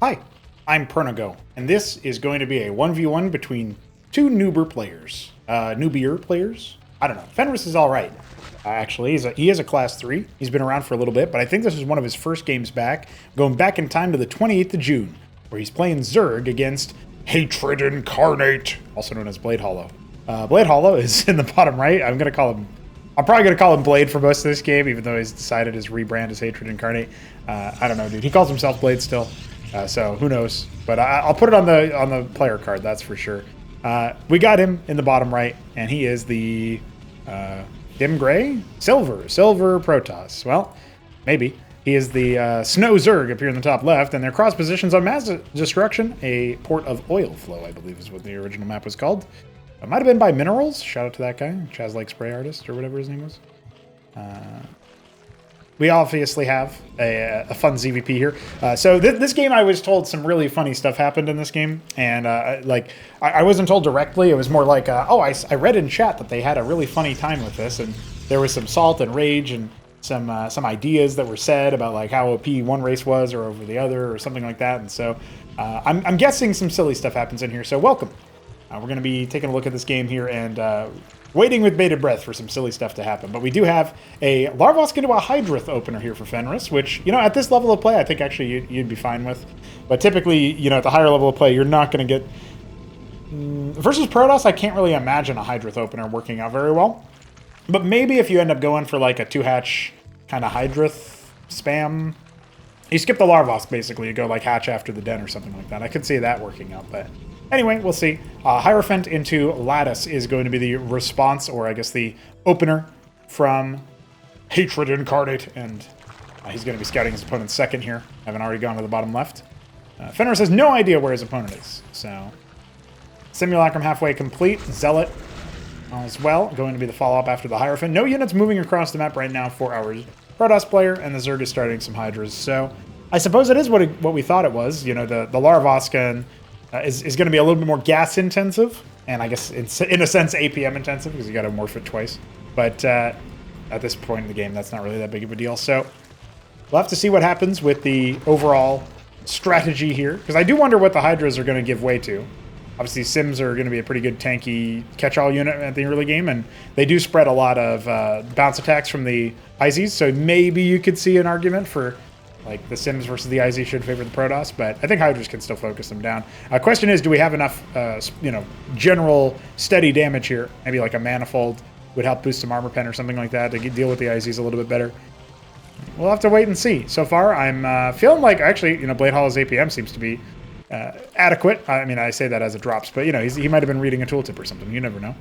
Hi, I'm Pernago, and this is going to be a 1v1 between two newbier players. I don't know. Fenris is alright. Actually, he is a class 3. He's been around for a little bit, but I think this is one of his first games back, going back in time to the 28th of June, where he's playing Zerg against Hatred Incarnate, also known as Blade Hollow. Blade Hollow is in the bottom right. I'm probably going to call him Blade for most of this game, even though he's decided his rebrand is Hatred Incarnate. I don't know, dude. He calls himself Blade still, so who knows? But I'll put it on the player card, that's for sure. We got him in the bottom right, and he is the dim gray? Silver Protoss. Well, maybe. He is the Snow Zerg up here in the top left, and their cross positions on Mass Destruction, a port of oil flow, I believe is what the original map was called. It might have been by Minerals. Shout out to that guy, Chaz Lake Spray Artist, or whatever his name was. We obviously have a fun ZVP here. So this game, I was told some really funny stuff happened in this game, and I wasn't told directly. It was more like, I read in chat that they had a really funny time with this, and there was some salt and rage and some ideas that were said about like how OP one race was or over the other or something like that. And so I'm guessing some silly stuff happens in here. So welcome. We're going to be taking a look at this game here and waiting with bated breath for some silly stuff to happen. But we do have a Larvosk into a Hydrith opener here for Fenris, which, you know, at this level of play, I think actually you'd be fine with. But typically, you know, at the higher level of play, you're not going to get... Versus Protoss, I can't really imagine a Hydrith opener working out very well. But maybe if you end up going for like a 2-hatch kind of Hydrith spam... You skip the Larvosk, basically. You go like hatch after the den or something like that. I could see that working out, but... Anyway, we'll see. Hierophant into Lattice is going to be the response, or I guess the opener from Hatred Incarnate, and he's going to be scouting his opponent's second here, having already gone to the bottom left. Fenris has no idea where his opponent is, so... Simulacrum halfway complete. Zealot as well, going to be the follow-up after the Hierophant. No units moving across the map right now for our Protoss player, and the Zerg is starting some Hydras, so... I suppose it is what we thought it was. You know, the Larvosk and... is going to be a little bit more gas intensive, and I guess in a sense APM intensive, because you got to morph it twice. But at this point in the game, that's not really that big of a deal. So we'll have to see what happens with the overall strategy here, because I do wonder what the Hydras are going to give way to. Obviously, Sims are going to be a pretty good tanky catch-all unit at the early game, and they do spread a lot of bounce attacks from the IZs, so maybe you could see an argument for... like the Sims versus the IZ should favor the Protoss, but I think Hydras can still focus them down. Question is, do we have enough, general steady damage here? Maybe like a Manifold would help boost some armor pen or something like that to deal with the IZs a little bit better. We'll have to wait and see. So far, I'm feeling like actually, Blade Hollow's APM seems to be adequate. I mean, I say that as it drops, but he might have been reading a tooltip or something. You never know.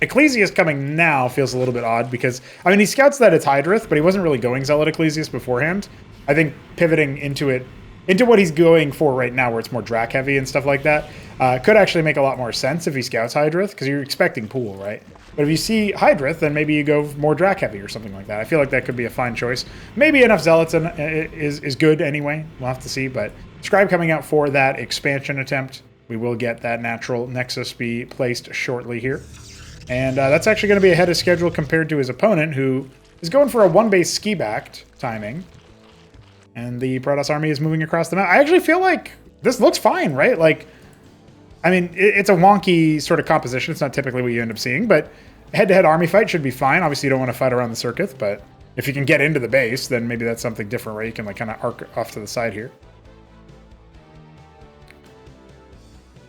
Ecclesiast coming now feels a little bit odd because, I mean, he scouts that it's Hydrith, but he wasn't really going Zealot Ecclesiast beforehand. I think pivoting into what he's going for right now, where it's more Drac heavy and stuff like that, could actually make a lot more sense if he scouts Hydrith, because you're expecting pool, right? But if you see Hydrith, then maybe you go more Drac heavy or something like that. I feel like that could be a fine choice. Maybe enough Zealots is good anyway. We'll have to see, but Scribe coming out for that expansion attempt. We will get that natural Nexus be placed shortly here. And that's actually going to be ahead of schedule compared to his opponent, who is going for a one-base ski-backed timing. And the Protoss army is moving across the map. I actually feel like this looks fine, right? Like, I mean, it's a wonky sort of composition. It's not typically what you end up seeing, but head-to-head army fight should be fine. Obviously, you don't want to fight around the circuit, but if you can get into the base, then maybe that's something different, right? You can like kind of arc off to the side here.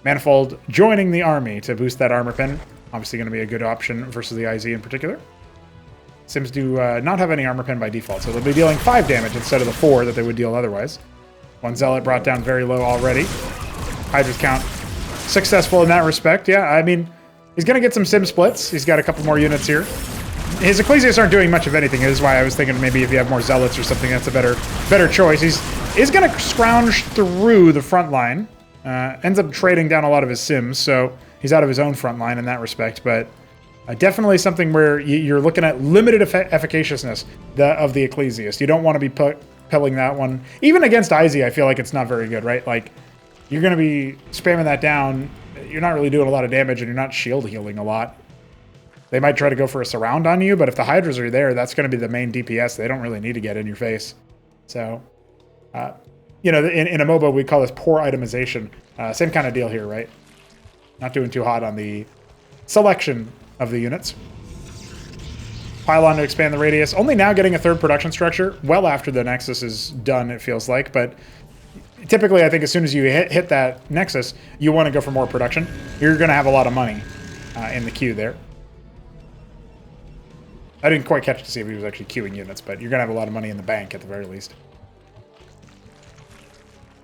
Manifold joining the army to boost that armor pen. Obviously going to be a good option versus the IZ in particular. Sims do not have any armor pen by default, so they'll be dealing 5 damage instead of the 4 that they would deal otherwise. One Zealot brought down very low already. Hydra's count successful in that respect. Yeah, I mean, he's going to get some Sim splits. He's got a couple more units here. His Ecclesiasts aren't doing much of anything. This is why I was thinking maybe if you have more Zealots or something, that's a better choice. He's going to scrounge through the front line. Ends up trading down a lot of his Sims, so he's out of his own front line in that respect, but definitely something where you're looking at limited efficaciousness of the Ecclesiast. You don't want to be pilling that one. Even against IZ, I feel like it's not very good, right? Like, you're going to be spamming that down. You're not really doing a lot of damage, and you're not shield healing a lot. They might try to go for a surround on you, but if the Hydras are there, that's going to be the main DPS. They don't really need to get in your face. So, you know, in a MOBA, we call this poor itemization. Same kind of deal here, right? Not doing too hot on the selection of the units. Pylon to expand the radius. Only now getting a third production structure, well after the Nexus is done, it feels like. But typically, I think as soon as you hit that Nexus, you want to go for more production. You're going to have a lot of money in the queue there. I didn't quite catch to see if he was actually queuing units, but you're going to have a lot of money in the bank at the very least.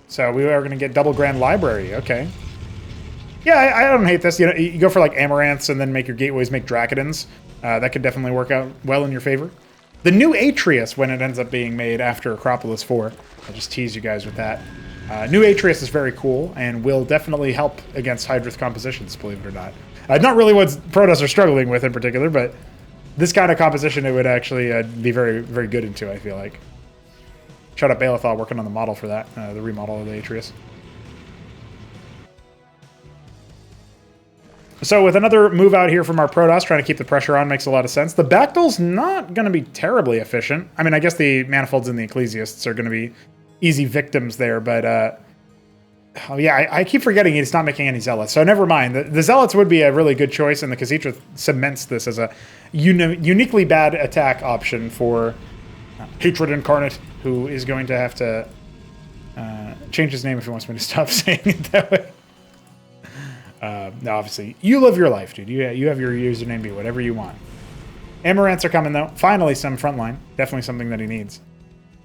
So we are going to get double Grand Library. Okay. Yeah, I don't hate this. You know, you go for like Amaranths and then make your gateways make Dracodons. That could definitely work out well in your favor. The new Atreus, when it ends up being made after Acropolis 4, I'll just tease you guys with that. New Atreus is very cool and will definitely help against Hydrith compositions, believe it or not. Not really what Protoss are struggling with in particular, but this kind of composition it would actually be very, very good into, I feel like. Shut up, Balathal, working on the model for that, the remodel of the Atreus. So with another move out here from our Protoss, trying to keep the pressure on makes a lot of sense. The Bactol's not going to be terribly efficient. I mean, I guess the Manifolds and the Ecclesiasts are going to be easy victims there, but oh yeah, I keep forgetting he's not making any Zealots, so never mind. The Zealots would be a really good choice, and the Khazitra cements this as a uniquely bad attack option for Hatred Incarnate, who is going to have to change his name if he wants me to stop saying it that way. No, obviously, you live your life, dude. You have your username be whatever you want. Amaranths are coming, though. Finally, some frontline. Definitely something that he needs.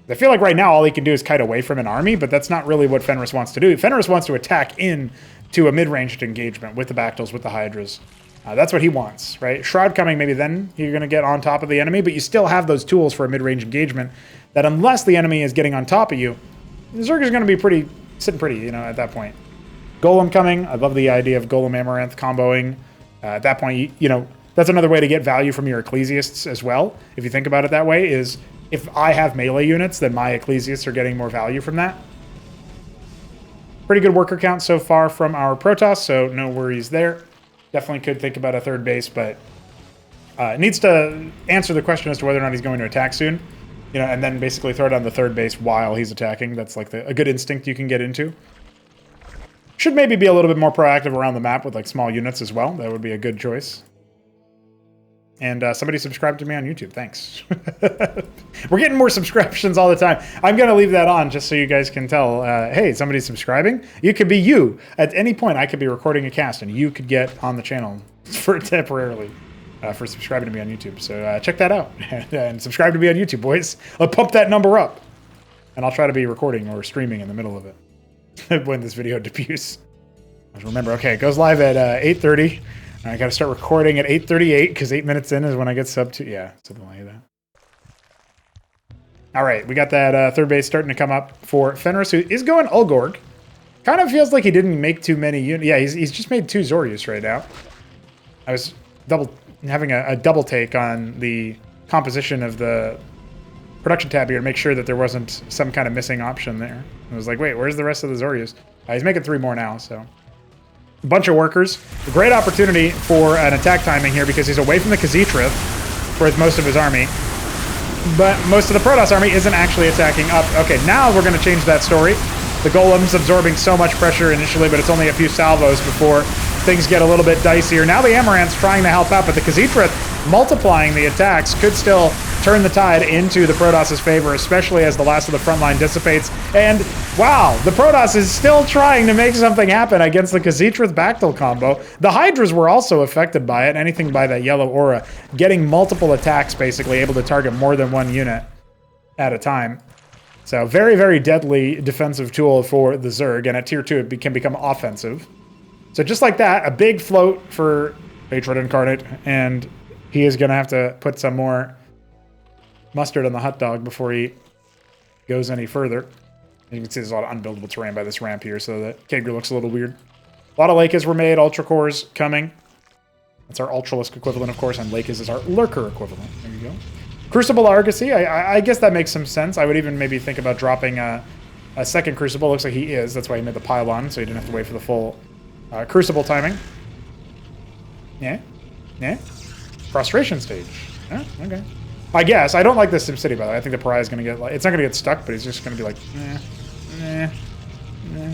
I feel like right now all he can do is kite away from an army, but that's not really what Fenris wants to do. Fenris wants to attack into a mid-ranged engagement with the Bactals, with the Hydras. That's what he wants, right? Shroud coming, maybe then you're going to get on top of the enemy, but you still have those tools for a mid-range engagement that unless the enemy is getting on top of you, the Zerg is going to be sitting pretty, you know, at that point. Golem coming. I love the idea of Golem Amaranth comboing. At that point, you know, that's another way to get value from your Ecclesiasts as well. If you think about it that way, is if I have melee units, then my Ecclesiasts are getting more value from that. Pretty good worker count so far from our Protoss, so no worries there. Definitely could think about a third base, but it needs to answer the question as to whether or not he's going to attack soon. You know, and then basically throw down the third base while he's attacking. That's like a good instinct you can get into. Should maybe be a little bit more proactive around the map with like small units as well. That would be a good choice. And somebody subscribed to me on YouTube. Thanks. We're getting more subscriptions all the time. I'm going to leave that on just so you guys can tell, hey, somebody's subscribing. You could be you. At any point, I could be recording a cast and you could get on the channel for temporarily for subscribing to me on YouTube. So check that out. And subscribe to me on YouTube, boys. I'll pump that number up. And I'll try to be recording or streaming in the middle of it when this video debuts. Remember, okay, it goes live at 8:30. I got to start recording at 8:38 because 8 minutes in is when I get sub to, yeah, something like that. All right, we got that third base starting to come up for Fenris, who is going Ulgorg. Kind of feels like he didn't make too many units. Yeah, he's just made 2 Zorius right now. I was having a double take on the composition of the production tab here to make sure that there wasn't some kind of missing option there. I was like, wait, where's the rest of the Zorius? He's making 3 more now, so. A bunch of workers. A great opportunity for an attack timing here because he's away from the Khazitra for most of his army. But most of the Protoss army isn't actually attacking up. Okay, now we're going to change that story. The Golem's absorbing so much pressure initially, but it's only a few salvos before things get a little bit dicier. Now the Amaranth's trying to help out, but the Khazitra multiplying the attacks could still turn the tide into the Protoss' favor, especially as the last of the front line dissipates. And wow, the Protoss is still trying to make something happen against the Khazitra Bactal combo. The Hydras were also affected by it, anything by that yellow aura, getting multiple attacks, basically able to target more than one unit at a time. So very, very deadly defensive tool for the Zerg, and at tier 2 it can become offensive. So just like that, a big float for Hatred Incarnate, and he is going to have to put some more mustard on the hot dog before he goes any further. You can see there's a lot of unbuildable terrain by this ramp here, so that Kager looks a little weird. A lot of Lakes were made, Ultra Cores coming. That's our Ultralisk equivalent, of course, and Lakes is our Lurker equivalent. There you go. Crucible Argosy, I guess that makes some sense. I would even maybe think about dropping a second Crucible. Looks like he is. That's why he made the pylon, so he didn't have to wait for the full Crucible timing. Yeah? Yeah? Frustration stage. Yeah, okay. I guess. I don't like this SimCity, by the way. I think the Pariah is going to get... It's not going to get stuck, but he's just going to be like, eh.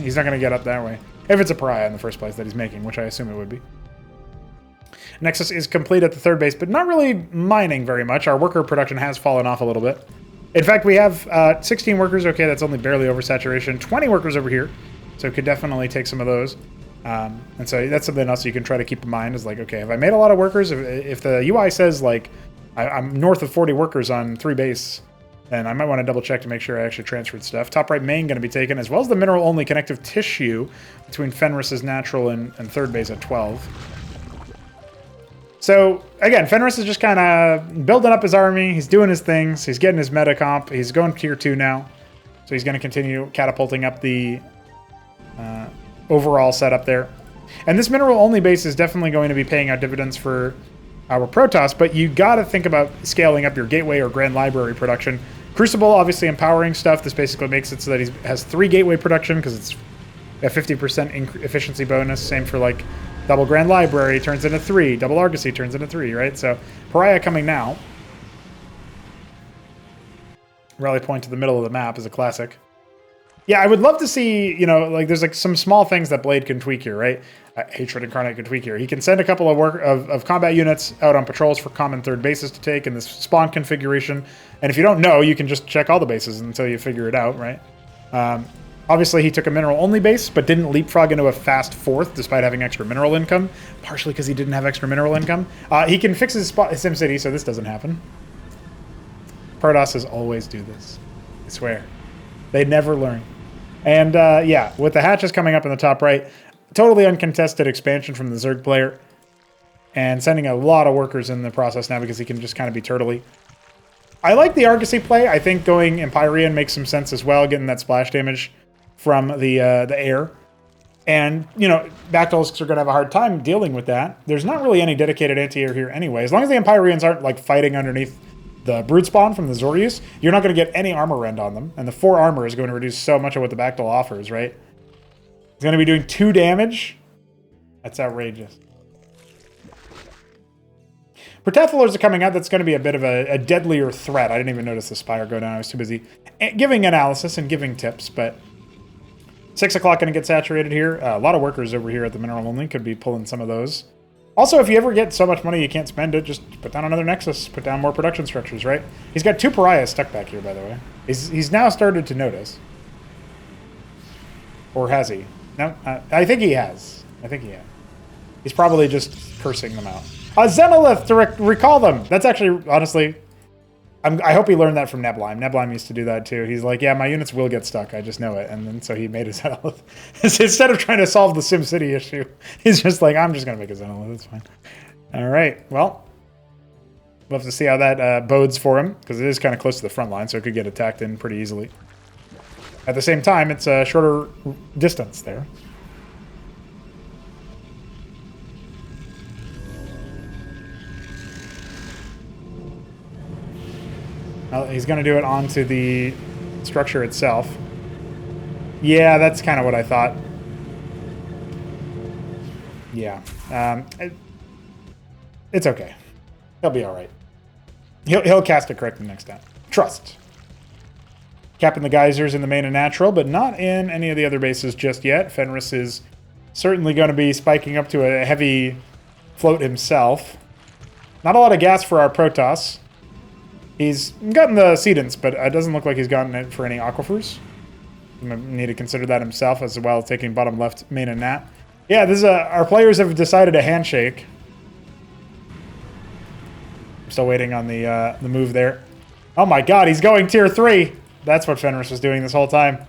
He's not going to get up that way. If it's a pariah in the first place that he's making, which I assume it would be. Nexus is complete at the third base, but not really mining very much. Our worker production has fallen off a little bit. In fact, we have 16 workers. Okay, that's only barely oversaturation. 20 workers over here, so could definitely take some of those. And so that's something else you can try to keep in mind is like, okay, have I made a lot of workers? If the UI says like I'm north of 40 workers on 3 base, then I might want to double check to make sure I actually transferred stuff. Top right main going to be taken, as well as the mineral-only connective tissue between Fenris's natural and third base at 12. So, again, Fenris is just kind of building up his army. He's doing his things. He's getting his meta comp. He's going tier 2 now. So he's going to continue catapulting up the overall setup there. And this mineral-only base is definitely going to be paying out dividends for our Protoss, but you got to think about scaling up your gateway or grand library production. Crucible, obviously empowering stuff. This basically makes it so that he has 3 gateway production because it's a 50% efficiency bonus. Same for like double grand library turns into 3. Double argosy turns into 3, right? So pariah coming now. Rally point to the middle of the map is a classic. Yeah, I would love to see, you know, like there's like some small things that Blade can tweak here, right? Hatred Incarnate can tweak here. He can send a couple of combat units out on patrols for common third bases to take in this spawn configuration. And if you don't know, you can just check all the bases until you figure it out, right? Obviously, he took a mineral-only base, but didn't leapfrog into a fast 4th despite having extra mineral income, partially because he didn't have extra mineral income. He can fix his SimCity, so this doesn't happen. Protosses always do this. I swear. They never learn. And yeah, with the hatches coming up in the top right, totally uncontested expansion from the Zerg player. And sending a lot of workers in the process now because he can just kind of be turtley. I like the Argosy play. I think going Empyrean makes some sense as well, getting that splash damage from the air. And, you know, Bactyls are going to have a hard time dealing with that. There's not really any dedicated anti-air here anyway. As long as the Empyreans aren't, like, fighting underneath the brood spawn from the Zorius, you're not going to get any armor rend on them. And the 4 armor is going to reduce so much of what the Bactyl offers, right? It's going to be doing 2 damage. That's outrageous. Protaphalors are coming out. That's going to be a bit of a deadlier threat. I didn't even notice the Spire go down. I was too busy giving analysis and giving tips, but 6 o'clock going to get saturated here. A lot of workers over here at the mineral only could be pulling some of those. Also, if you ever get so much money you can't spend it, just put down another Nexus, put down more production structures, right? He's got 2 pariahs stuck back here, by the way. He's now started to notice. Or has he? No, I think he has. I think he has. He's probably just cursing them out. Zenolith to recall them. That's actually, honestly, I hope he learned that from Neblime. Neblime used to do that too. He's like, yeah, my units will get stuck. I just know it. And then so he made a Zenolith. Instead of trying to solve the SimCity issue, he's just like, I'm just going to make a Zenolith. That's fine. All right. Well, we'll have to see how that bodes for him because it is kind of close to the front line, so it could get attacked in pretty easily. At the same time, it's a shorter distance there. He's going to do it onto the structure itself. Yeah, that's kind of what I thought. Yeah. It's okay. He'll be all right. He'll cast it correctly next time. Trust. Capping the geysers in the main and natural, but not in any of the other bases just yet. Fenris is certainly going to be spiking up to a heavy float himself. Not a lot of gas for our Protoss. He's gotten the Sedents, but it doesn't look like he's gotten it for any aquifers. You might need to consider that himself, as well as taking bottom left main and nat. Yeah, this is our players have decided a handshake. I'm still waiting on the move there. Oh my god, he's going tier 3! That's what Fenris was doing this whole time.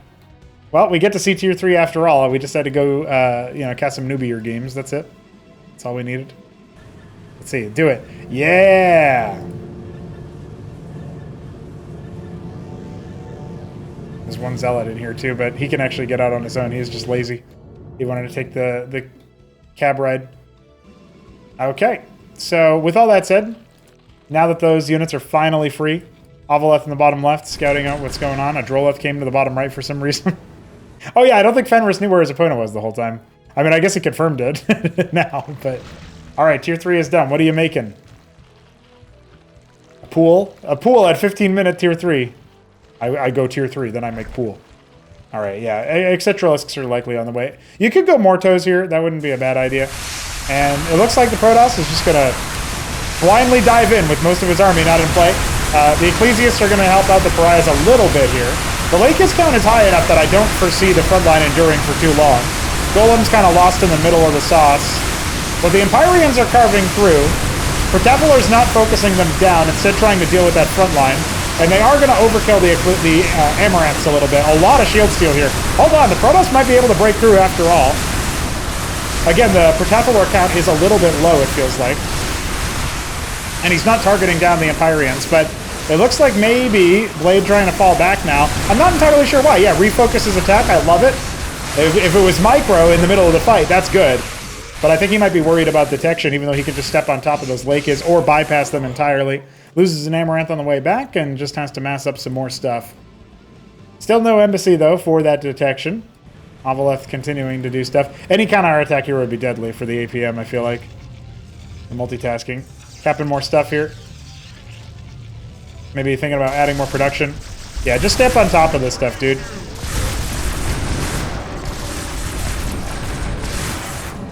Well, we get to see tier 3 after all. We just had to go, cast some newbier games. That's it. That's all we needed. Let's see, do it. Yeah! There's one Zealot in here too, but he can actually get out on his own. He's just lazy. He wanted to take the cab ride. Okay, so with all that said, now that those units are finally free, Avaleth in the bottom left, scouting out what's going on. A Droleth came to the bottom right for some reason. Oh yeah, I don't think Fenris knew where his opponent was the whole time. I mean, I guess he confirmed it now, but... Alright, tier 3 is done. What are you making? A pool? A pool at 15-minute tier 3. I go tier 3, then I make pool. All right, yeah, Excetralisks are likely on the way. You could go Mortos here. That wouldn't be a bad idea. And it looks like the Protoss is just going to blindly dive in with most of his army not in play. The Ecclesiasts are going to help out the Pariahs a little bit here. The Lakis count is high enough that I don't foresee the front line enduring for too long. Golem's kind of lost in the middle of the sauce. But the Empyreans are carving through. Protavalar's not focusing them down, instead trying to deal with that front line. And they are going to overkill the Amaranths a little bit. A lot of shield steal here. Hold on, the Protoss might be able to break through after all. Again, the Protavalar count is a little bit low, it feels like. And he's not targeting down the Empyreans, but it looks like maybe Blade trying to fall back now. I'm not entirely sure why. Yeah, refocus his attack. I love it. If it was micro in the middle of the fight, that's good. But I think he might be worried about detection, even though he could just step on top of those Lakis or bypass them entirely. Loses an Amaranth on the way back and just has to mass up some more stuff. Still no embassy, though, for that detection. Avaleth continuing to do stuff. Any counter-attack here would be deadly for the APM, I feel like. The multitasking. Capping more stuff here. Maybe thinking about adding more production. Yeah, just step on top of this stuff, dude.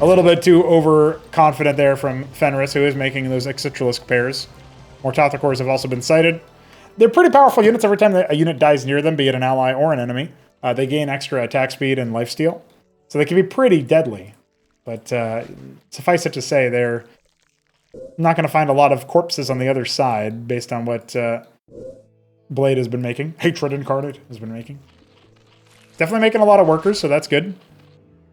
A little bit too overconfident there from Fenris, who is making those Excitralisk pairs. More Tothacores have also been sighted. They're pretty powerful units every time a unit dies near them, be it an ally or an enemy. They gain extra attack speed and lifesteal. So they can be pretty deadly. But suffice it to say, they're not going to find a lot of corpses on the other side based on what Blade has been making. Hatred Incarnate has been making. Definitely making a lot of workers, so that's good.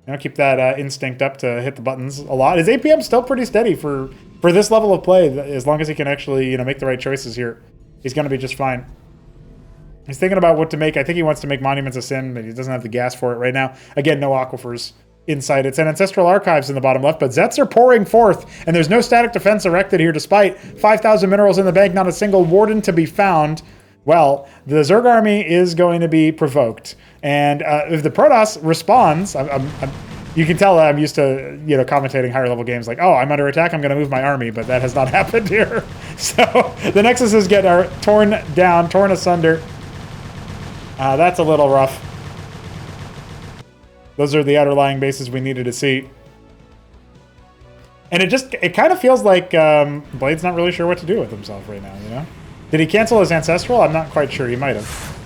You know, keep that instinct up to hit the buttons a lot. His APM's still pretty steady for this level of play. As long as he can actually, make the right choices here, he's going to be just fine. He's thinking about what to make. I think he wants to make Monuments of Sin, but he doesn't have the gas for it right now. Again, no aquifers inside. It's an Ancestral Archives in the bottom left, but Zets are pouring forth, and there's no static defense erected here despite 5,000 minerals in the bank, not a single Warden to be found. Well, the Zerg army is going to be provoked. And if the Protoss responds, you can tell I'm used to commentating higher level games like, oh, I'm under attack, I'm going to move my army, but that has not happened here. So the Nexuses get torn down, torn asunder. That's a little rough. Those are the underlying bases we needed to see. And it kind of feels like Blade's not really sure what to do with himself right now, Did he cancel his Ancestral? I'm not quite sure. He might have.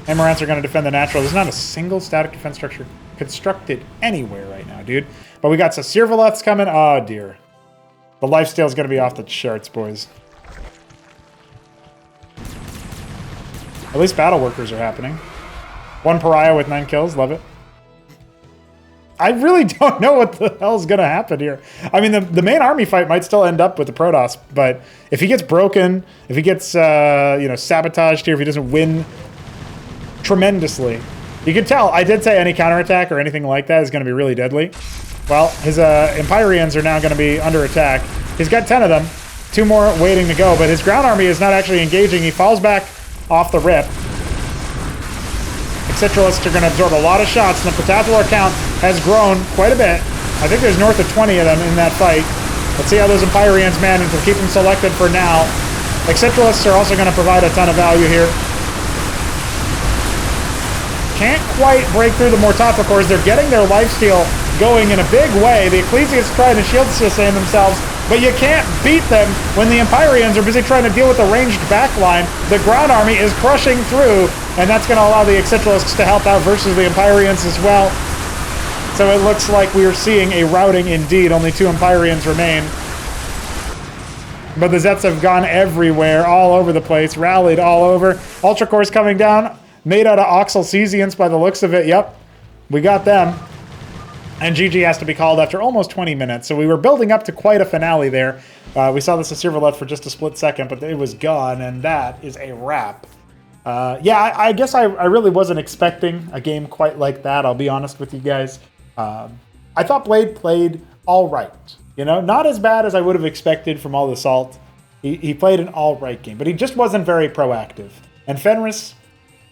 Amaranths are going to defend the natural. There's not a single static defense structure constructed anywhere right now, dude. But we got some Sirvaleths coming. Oh, dear. The lifesteal is going to be off the charts, boys. At least battle workers are happening. One Pariah with 9 kills. Love it. I really don't know what the hell is going to happen here. I mean, the main army fight might still end up with the Protoss, but if he gets broken, if he gets, sabotaged here, if he doesn't win tremendously, you can tell. I did say any counterattack or anything like that is going to be really deadly. Well, his Empyreans are now going to be under attack. He's got 10 of them, 2 more waiting to go, but his ground army is not actually engaging. He falls back off the rip. Excitralists are going to absorb a lot of shots, and the Protavalar count has grown quite a bit. I think there's north of 20 of them in that fight. Let's see how those Empyreans manage. We'll keep them selected for now. Excitralists are also going to provide a ton of value here. Can't quite break through the Mortophacores. They're getting their lifesteal going in a big way. The Ecclesiasts trying to shield sustain themselves, but you can't beat them when the Empyreans are busy trying to deal with the ranged backline. The ground army is crushing through, and that's going to allow the Excitralisks to help out versus the Empyreans as well. So it looks like we are seeing a routing indeed. Only 2 Empyreans remain. But the Zets have gone everywhere, all over the place, rallied all over. Ultra Cores coming down. Made out of Oxal Cesians by the looks of it. Yep, we got them. And GG has to be called after almost 20 minutes. So we were building up to quite a finale there. We saw this Sirvaleth for just a split second, but it was gone, and that is a wrap. I guess I really wasn't expecting a game quite like that, I'll be honest with you guys. I thought Blade played all right. Not as bad as I would have expected from all the salt. He played an all right game, but he just wasn't very proactive. And Fenris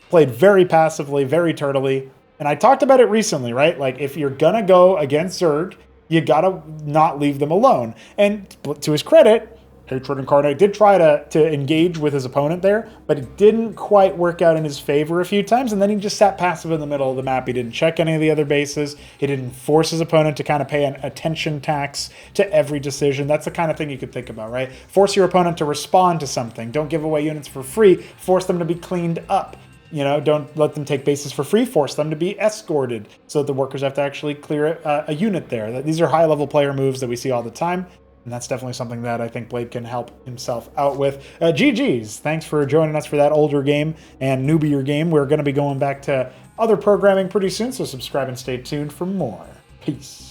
played very passively, very turtily. And I talked about it recently, right? Like, if you're going to go against Zerg, you got to not leave them alone. And to his credit, Hatred Incarnate did try to engage with his opponent there, but it didn't quite work out in his favor a few times, and then he just sat passive in the middle of the map. He didn't check any of the other bases. He didn't force his opponent to kind of pay an attention tax to every decision. That's the kind of thing you could think about, right? Force your opponent to respond to something. Don't give away units for free. Force them to be cleaned up. You know, don't let them take bases for free. Force them to be escorted so that the workers have to actually clear a unit there. These are high-level player moves that we see all the time. And that's definitely something that I think Blade can help himself out with. GG's. Thanks for joining us for that older game and newbier game. We're going to be going back to other programming pretty soon, so subscribe and stay tuned for more. Peace.